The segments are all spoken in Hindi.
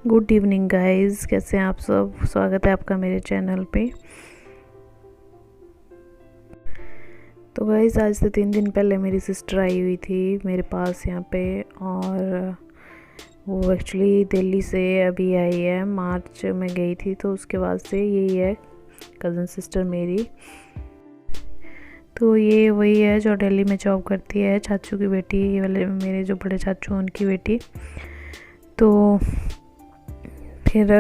गुड इवनिंग गाइस, कैसे हैं आप सब। स्वागत है आपका मेरे चैनल पे। तो गाइस आज से 3 दिन पहले मेरी सिस्टर आई हुई थी मेरे पास यहाँ पे, और वो एक्चुअली दिल्ली से अभी आई है। मार्च में गई थी, तो उसके बाद से यही है कज़न सिस्टर मेरी। तो ये वही है जो दिल्ली में जॉब करती है, चाचू की बेटी, ये वाले मेरे जो बड़े चाचू हैं उनकी बेटी। तो फिर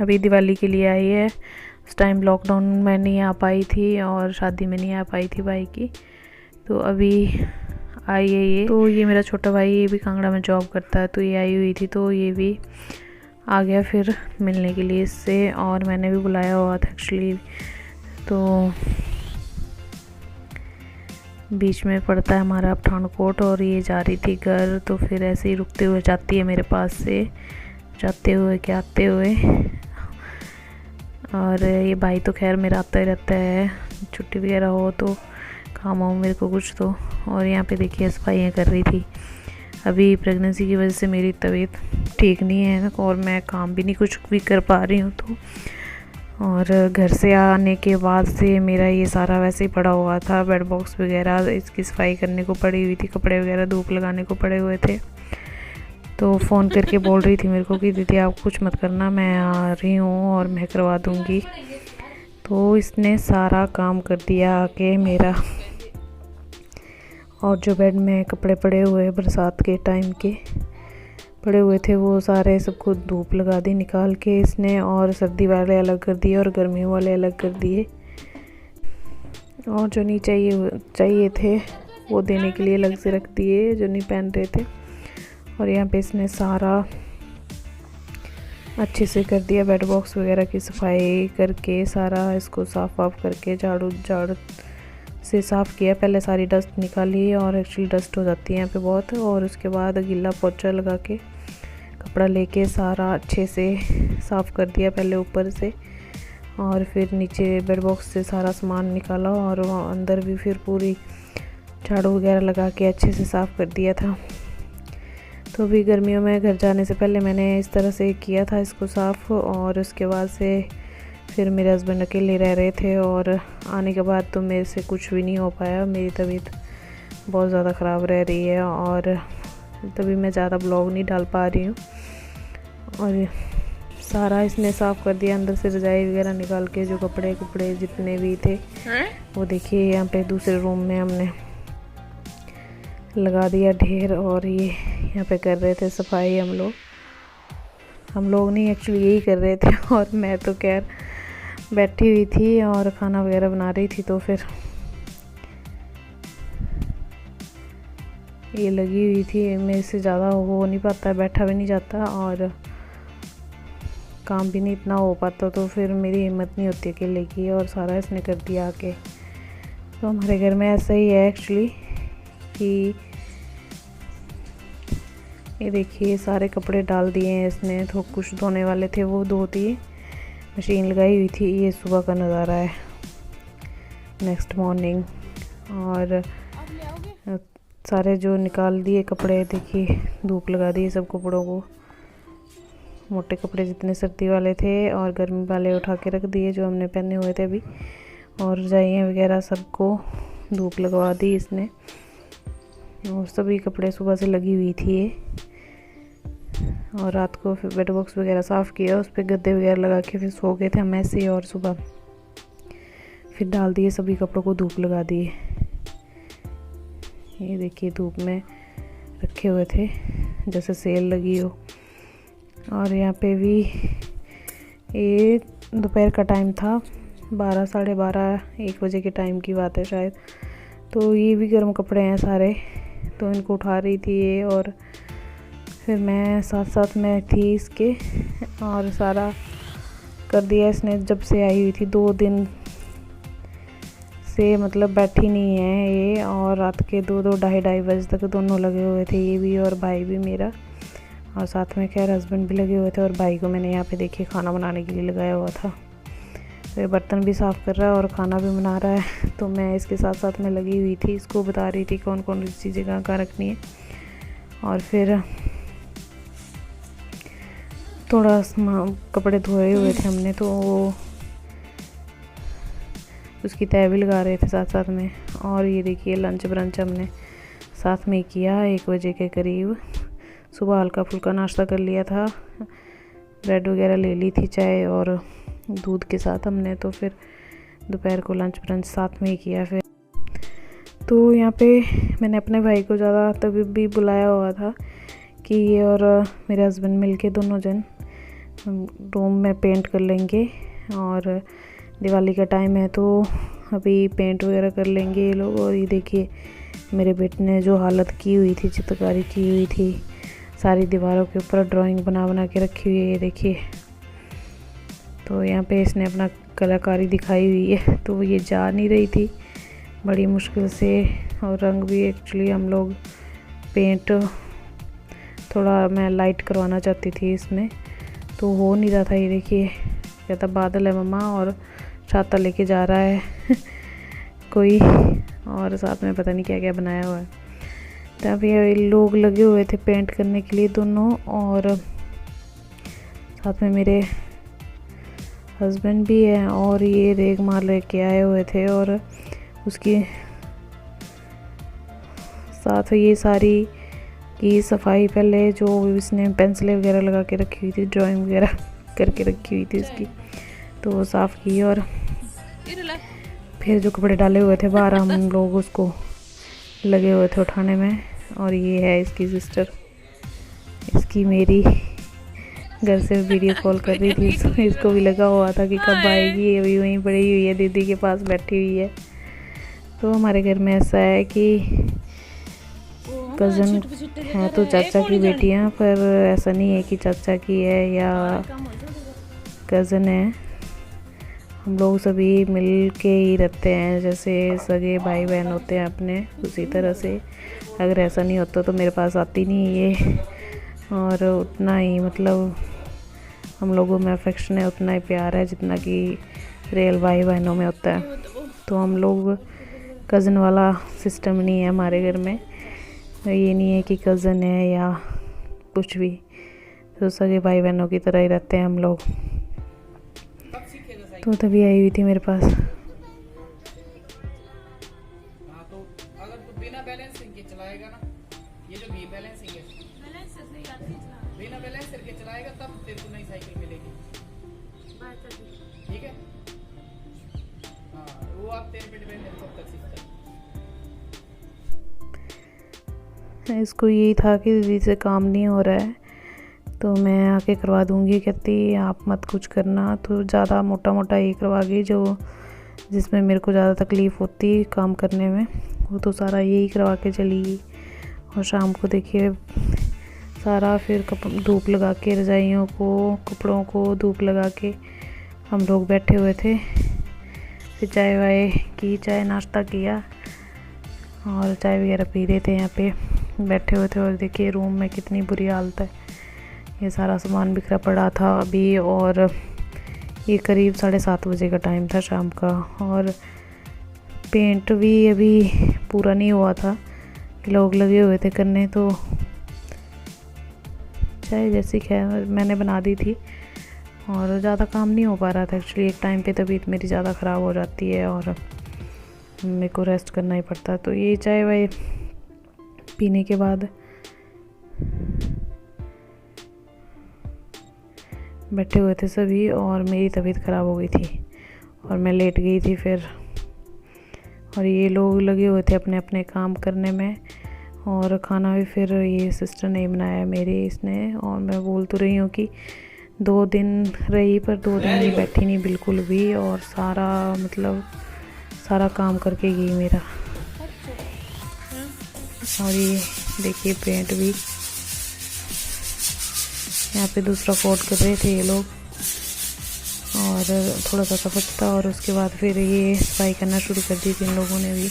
अभी दिवाली के लिए आई है। उस टाइम लॉकडाउन में नहीं आ पाई थी और शादी में नहीं आ पाई थी भाई की, तो अभी आई है ये। तो ये मेरा छोटा भाई, ये भी कांगड़ा में जॉब करता है, तो ये आई हुई थी, तो ये भी आ गया फिर मिलने के लिए इससे। और मैंने भी बुलाया हुआ था एक्चुअली, तो बीच में पड़ता है हमारा पठानकोट, और ये जा रही थी घर, तो फिर ऐसे ही रुकते हुए जाती है मेरे पास से, जाते हुए क्या आते हुए। और ये भाई तो खैर मेरा आता ही रहता है, छुट्टी वगैरह हो तो काम हो मेरे को कुछ तो। और यहाँ पे देखिए सफाइयाँ कर रही थी। अभी प्रेगनेंसी की वजह से मेरी तबीयत ठीक नहीं है और मैं काम भी नहीं कुछ भी कर पा रही हूँ, तो और घर से आने के बाद से मेरा ये सारा वैसे ही पड़ा हुआ था, बेड बॉक्स वगैरह इसकी सफाई करने को पड़ी हुई थी, कपड़े वगैरह धूप लगाने को पड़े हुए थे। तो फ़ोन करके बोल रही थी मेरे को कि दीदी आप कुछ मत करना, मैं आ रही हूँ और मैं करवा दूँगी। तो इसने सारा काम कर दिया आके मेरा। और जो बेड में कपड़े पड़े हुए बरसात के टाइम के पड़े हुए थे, वो सारे सबको धूप लगा दी निकाल के इसने, और सर्दी वाले अलग कर दिए और गर्मियों वाले अलग कर दिए। और जो नहीं चाहिए थे वो देने के लिए अलग से रख दिए, जो नहीं पहन रहे थे। और यहाँ पे इसने सारा अच्छे से कर दिया, बेड बॉक्स वगैरह की सफाई करके सारा इसको साफ़ वाफ करके झाड़ू से साफ़ किया। पहले सारी डस्ट निकाली, और एक्चुअली डस्ट हो जाती है यहाँ पे बहुत, और उसके बाद गीला पोछा लगा के कपड़ा लेके सारा अच्छे से साफ़ कर दिया पहले ऊपर से, और फिर नीचे बेड बॉक्स से सारा सामान निकाला, और अंदर भी फिर पूरी झाड़ू वगैरह लगा के अच्छे से साफ़ कर दिया था। तो अभी गर्मियों में घर जाने से पहले मैंने इस तरह से किया था इसको साफ़, और उसके बाद से फिर मेरे हस्बैंड अकेले रह रहे थे, और आने के बाद तो मेरे से कुछ भी नहीं हो पाया। मेरी तबीयत बहुत ज़्यादा ख़राब रह रही है, और तभी मैं ज़्यादा ब्लॉग नहीं डाल पा रही हूँ। और सारा इसने साफ़ कर दिया, अंदर से रजाई वगैरह निकाल के, जो कपड़े जितने भी थे वो देखिए यहाँ पे दूसरे रूम में हमने लगा दिया ढेर। और ये यहाँ पे कर रहे थे सफाई हम लोग नहीं, एक्चुअली यही कर रहे थे। और मैं तो खैर बैठी हुई थी और खाना वगैरह बना रही थी, तो फिर ये लगी हुई थी। मेरे से ज़्यादा हो नहीं पाता, बैठा भी नहीं जाता और काम भी नहीं इतना हो पाता, तो फिर मेरी हिम्मत नहीं होती अकेले की, और सारा इसने कर दिया आके। तो हमारे घर में ऐसा ही है एक्चुअली कि ये देखिए सारे कपड़े डाल दिए हैं इसने, तो कुछ धोने वाले थे वो धो दिए, मशीन लगाई हुई थी। ये सुबह का नज़ारा है, नेक्स्ट मॉर्निंग। और सारे जो निकाल दिए कपड़े, देखिए धूप लगा दी सब कपड़ों को, मोटे कपड़े जितने सर्दी वाले थे और गर्मी वाले उठा के रख दिए जो हमने पहने हुए थे अभी। और रजाइयाँ वगैरह सबको धूप लगवा दी इसने, और सभी कपड़े सुबह से लगी हुई थी ये। और रात को फिर बेड बॉक्स वगैरह साफ़ किया, उस पर गद्दे वगैरह लगा के फिर सो गए थे हम ऐसे ही। और सुबह फिर डाल दिए सभी कपड़ों को, धूप लगा दिए। ये देखिए धूप में रखे हुए थे जैसे सेल लगी हो। और यहाँ पे भी ये दोपहर का टाइम था, 12 साढ़े 12 1 बजे के टाइम की बात है शायद। तो ये भी गर्म कपड़े हैं सारे, तो इनको उठा रही थी ये, और फिर मैं साथ में थी इसके, और सारा कर दिया इसने। जब से आई हुई थी 2 दिन से मतलब बैठी नहीं है ये, और रात के 2 ढाई बजे तक दोनों लगे हुए थे, ये भी और भाई भी मेरा, और साथ में खैर हस्बैंड भी लगे हुए थे। और भाई को मैंने यहाँ पे देखिए खाना बनाने के लिए लगाया हुआ था, तो ये बर्तन भी साफ़ कर रहा है और खाना भी बना रहा है। तो मैं इसके साथ में लगी हुई थी, इसको बता रही थी कौन कौन सी चीज़ें कहाँ रखनी है। और फिर थोड़ा कपड़े धोए हुए थे हमने, तो उसकी तह भी लगा रहे थे साथ साथ में। और ये देखिए लंच ब्रंच हमने साथ में किया 1 बजे के करीब। सुबह हल्का फुल्का नाश्ता कर लिया था, ब्रेड वगैरह ले ली थी चाय और दूध के साथ हमने, तो फिर दोपहर को लंच ब्रंच साथ में ही किया। फिर तो यहाँ पे मैंने अपने भाई को ज़्यादा तभी भी बुलाया हुआ था कि ये और मेरे हस्बैंड मिलके दोनों जन रूम में पेंट कर लेंगे, और दिवाली का टाइम है तो अभी पेंट वगैरह कर लेंगे ये लोग। और ये देखिए मेरे बेटे ने जो हालत की हुई थी, चित्रकारी की हुई थी, सारी दीवारों के ऊपर ड्राइंग बना बना के रखी हुई है, ये देखिए। तो यहाँ पे इसने अपना कलाकारी दिखाई हुई है, तो ये जा नहीं रही थी बड़ी मुश्किल से। और रंग भी एक्चुअली हम लोग पेंट थोड़ा मैं लाइट करवाना चाहती थी इसमें, तो हो नहीं रहा था। ये देखिए कहता बादल है मम्मा, और छाता लेके जा रहा है कोई, और साथ में पता नहीं क्या क्या बनाया हुआ है। तब ये लोग लगे हुए थे पेंट करने के लिए दोनों, और साथ में मेरे हस्बैंड भी है, और ये रेग मार लेके आए हुए थे, और उसकी साथ ये सारी की सफाई पहले जो इसने पेंसिलें वगैरह लगा के रखी हुई थी, ड्राइंग वगैरह करके रखी हुई थी इसकी, तो वो साफ़ की। और फिर जो कपड़े डाले हुए थे बाहर हम लोग उसको लगे हुए थे उठाने में। और ये है इसकी सिस्टर, इसकी मेरी घर से वीडियो कॉल कर रही थी, इसको भी लगा हुआ था कि कब आएगी, अभी वहीं पड़ी हुई है दीदी के पास बैठी हुई है। तो हमारे घर में ऐसा है कि कज़न है तो चाचा की बेटियां, पर ऐसा नहीं है कि चाचा की है या कज़न है, हम लोग सभी मिल के ही रहते हैं, जैसे सगे भाई बहन होते हैं अपने, उसी तरह से। अगर ऐसा नहीं होता तो मेरे पास आती नहीं ये, और उतना ही मतलब हम लोगों में अफेक्शन है, उतना ही प्यार है जितना कि रियल भाई बहनों में होता है। तो हम लोग कज़न वाला सिस्टम नहीं है हमारे घर में, ये नहीं है कि कज़न है या कुछ भी, तो सगे भाई बहनों की तरह ही रहते हैं हम लोग। तो तभी आई हुई थी मेरे पास। तो अगर तू बिना बैलेंसिंग के चलाएगा ना, ये जो भी बैलेंसिंग है, बिना बैलेंस करके चलाएगा तब तेरे को नई साइकिल मिलेगी, ठीक है? हाँ, वो आप तेरे पे डिपेंड है कब तक सीखता है। इसको यही था कि दीदी से काम नहीं हो रहा है तो मैं आके करवा दूँगी, कहती आप मत कुछ करना, तो ज़्यादा मोटा मोटा ये करवा गई जो जिसमें मेरे को ज़्यादा तकलीफ़ होती काम करने में, वो तो सारा यही करवा के चली गई। और शाम को देखिए सारा फिर धूप लगा के रजाइयों को कपड़ों को धूप लगा के हम लोग बैठे हुए थे, फिर चाय वाय की, चाय नाश्ता किया और चाय वगैरह पी रहे थे, यहाँ पे बैठे हुए थे। और देखिए रूम में कितनी बुरी हालत है, ये सारा सामान बिखरा पड़ा था अभी, और ये करीब 7:30 बजे का टाइम था शाम का, और पेंट भी अभी पूरा नहीं हुआ था, लोग लगे हुए थे करने। तो चाय जैसी खैर मैंने बना दी थी और ज़्यादा काम नहीं हो पा रहा था एक्चुअली, एक टाइम पे तबीयत मेरी ज़्यादा ख़राब हो जाती है और मेरे को रेस्ट करना ही पड़ता है। तो ये चाय वाय पीने के बाद बैठे हुए थे सभी, और मेरी तबीयत ख़राब हो गई थी और मैं लेट गई थी फिर, और ये लोग लगे हुए थे अपने अपने काम करने में। और खाना भी फिर ये सिस्टर ने बनाया मेरी, इसने, और मैं बोल तो रही हूँ कि 2 दिन रही पर 2 दिन नहीं बैठी नहीं बिल्कुल भी, और सारा मतलब सारा काम करके गई मेरा। और ये देखिए पेंट भी यहाँ पे दूसरा कोट कर रहे थे ये लोग, और थोड़ा सा सफेद था, और उसके बाद फिर ये सफाई करना शुरू कर दी थी इन लोगों ने भी।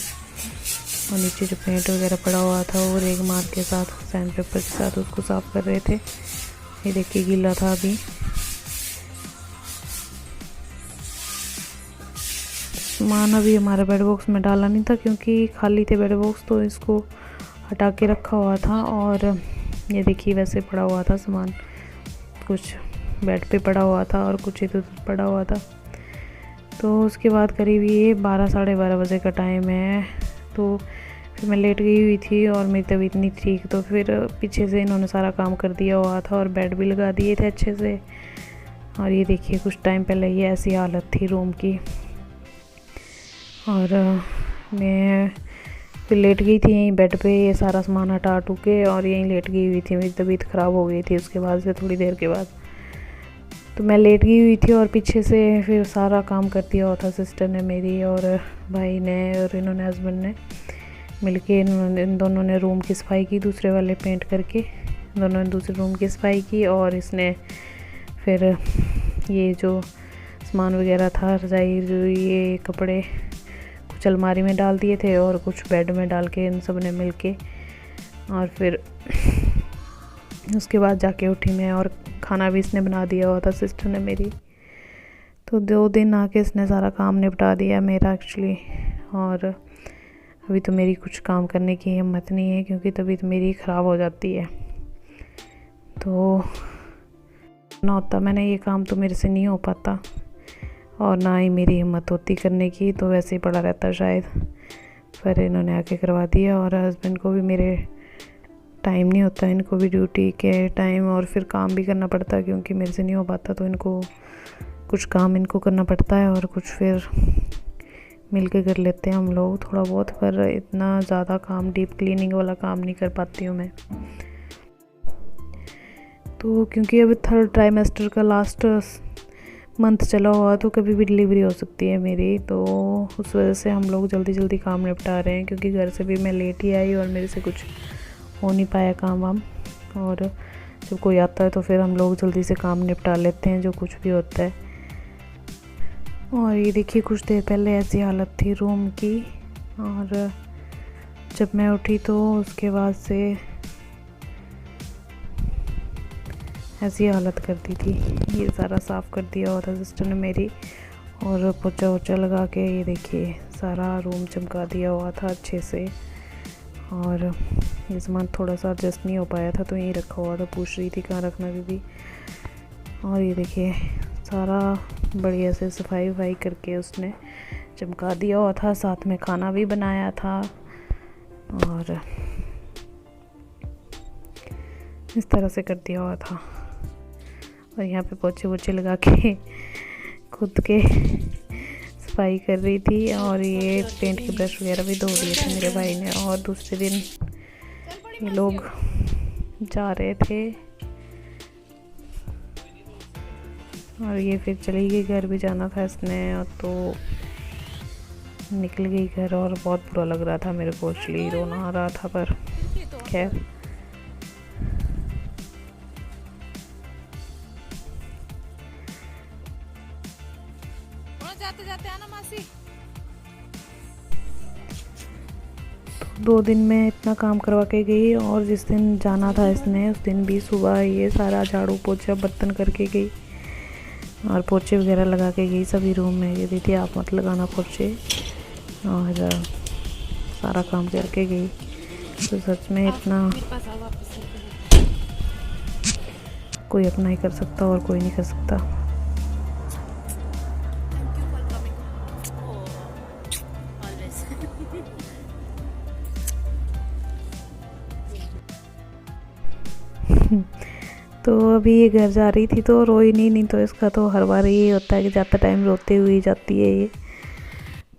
और नीचे जो पेंट वगैरह पड़ा हुआ था वो रेग मार के साथ सैंड पेपर के साथ उसको साफ़ कर रहे थे। ये देखिए गीला था अभी। सामान अभी हमारे बेड बॉक्स में डाला नहीं था क्योंकि खाली थे बेड बॉक्स, तो इसको हटा के रखा हुआ था। और ये देखिए वैसे पड़ा हुआ था सामान कुछ, बेड पे पड़ा हुआ था और कुछ इधर पड़ा हुआ था। तो उसके बाद करीब ये 12 साढ़े 12 बजे का टाइम है। तो फिर मैं लेट गई हुई थी और मेरी तबीयत नहीं ठीक, तो फिर पीछे से इन्होंने सारा काम कर दिया हुआ था और बेड भी लगा दिए थे अच्छे से। और ये देखिए कुछ टाइम पहले ये ऐसी हालत थी रूम की। और मैं फिर लेट गई थी यहीं बेड पे, ये सारा सामान हटा हटू के और यहीं लेट गई हुई थी। मेरी तबीयत ख़राब हो गई थी उसके बाद से, थोड़ी देर के बाद। तो मैं लेट गई हुई थी और पीछे से फिर सारा काम कर दिया हुआ था सिस्टर ने मेरी और भाई ने, और इन्होंने हस्बैंड ने मिलके इन दोनों ने रूम की सफाई की, दूसरे वाले पेंट करके दोनों ने दूसरे रूम की सफाई की। और इसने फिर ये जो सामान वगैरह था, रजाई जो ये कपड़े कुछ अलमारी में डाल दिए थे और कुछ बेड में डाल के इन सब ने मिल के। और फिर उसके बाद जाके उठी मैं और खाना भी इसने बना दिया हुआ था सिस्टर ने मेरी। तो 2 दिन आके इसने सारा काम निपटा दिया मेरा एक्चुअली। और अभी तो मेरी कुछ काम करने की हिम्मत नहीं है क्योंकि तबीयत मेरी ख़राब हो जाती है। तो ना होता मैंने ये काम तो मेरे से नहीं हो पाता और ना ही मेरी हिम्मत होती करने की, तो वैसे ही पड़ा रहता शायद। पर इन्होंने आके करवा दिया और हस्बैंड को भी मेरे टाइम नहीं होता, इनको भी ड्यूटी के टाइम और फिर काम भी करना पड़ता है क्योंकि मेरे से नहीं हो पाता। तो इनको कुछ काम इनको करना पड़ता है और कुछ फिर मिल के कर लेते हैं हम लोग थोड़ा बहुत। पर इतना ज़्यादा काम, डीप क्लीनिंग वाला काम नहीं कर पाती हूँ मैं। तो क्योंकि अभी 3rd ट्राइमेस्टर का लास्ट मंथ चला हुआ, तो कभी भी डिलीवरी हो सकती है मेरी। तो उस वजह से हम लोग जल्दी जल्दी काम निपटा रहे हैं क्योंकि घर से भी मैं लेट ही आई और मेरे से कुछ हो नहीं पाया काम वाम। और जब कोई आता है तो फिर हम लोग जल्दी से काम निपटा लेते हैं जो कुछ भी होता है। और ये देखिए कुछ देर पहले ऐसी हालत थी रूम की, और जब मैं उठी तो उसके बाद से ऐसी हालत कर दी थी। ये सारा साफ़ कर दिया हुआ था सिस्टर ने मेरी और पोछा वोछा लगा के ये देखिए सारा रूम चमका दिया हुआ था अच्छे से। और ये सामान थोड़ा सा एडजस्ट नहीं हो पाया था तो यहीं रखा हुआ था, पूछ रही थी कहाँ रखना दीदी। और ये देखिए सारा बढ़िया से सफाई वफाई करके उसने चमका दिया हुआ था, साथ में खाना भी बनाया था। और इस तरह से कर दिया हुआ था। और यहाँ पे पोछे वोछे लगा के खुद के सफाई कर रही थी। और ये पेंट के ब्रश वगैरह भी धो दिए थे मेरे भाई ने। और दूसरे दिन ये लोग जा रहे थे और ये फिर चली गई, घर भी जाना था इसने। और तो निकल गई घर और बहुत बुरा लग रहा था मेरे को, एक्चुअली रोना आ रहा था। पर खैर जाते जाते आना मासी। 2 दिन में इतना काम करवा के गई और जिस दिन जाना था इसने उस दिन भी सुबह ये सारा झाड़ू पोछा बर्तन करके गई और पोछे वगैरह लगा के गई सभी रूम में। ये दीदी आप मत लगाना पोछे, और सारा काम करके गई। तो सच में इतना कोई अपना ही कर सकता और कोई नहीं कर सकता। तो अभी ये घर जा रही थी तो रोई नहीं तो इसका तो हर बार यही होता है कि जाते टाइम रोते हुए जाती है ये।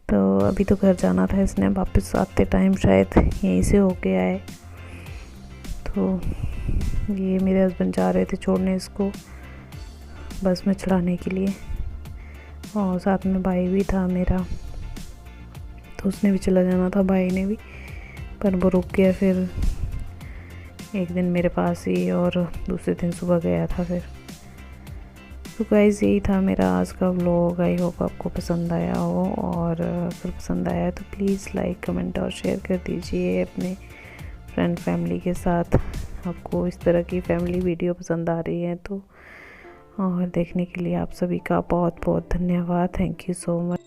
तो अभी तो घर जाना था इसने, वापस आते टाइम शायद यहीं से होके आए। तो ये मेरे हस्बैंड जा रहे थे छोड़ने इसको बस में चढ़ाने के लिए, और साथ में भाई भी था मेरा, तो उसने भी चला जाना था भाई ने भी, पर वो रुक गया फिर एक दिन मेरे पास ही और दूसरे दिन सुबह गया था फिर। तो गाइस यही था मेरा आज का व्लॉग। आई होप आपको पसंद आया हो, और अगर पसंद आया तो प्लीज़ लाइक कमेंट और शेयर कर दीजिए अपने फ्रेंड फैमिली के साथ। आपको इस तरह की फैमिली वीडियो पसंद आ रही है तो, और देखने के लिए आप सभी का बहुत बहुत धन्यवाद। Thank you so much.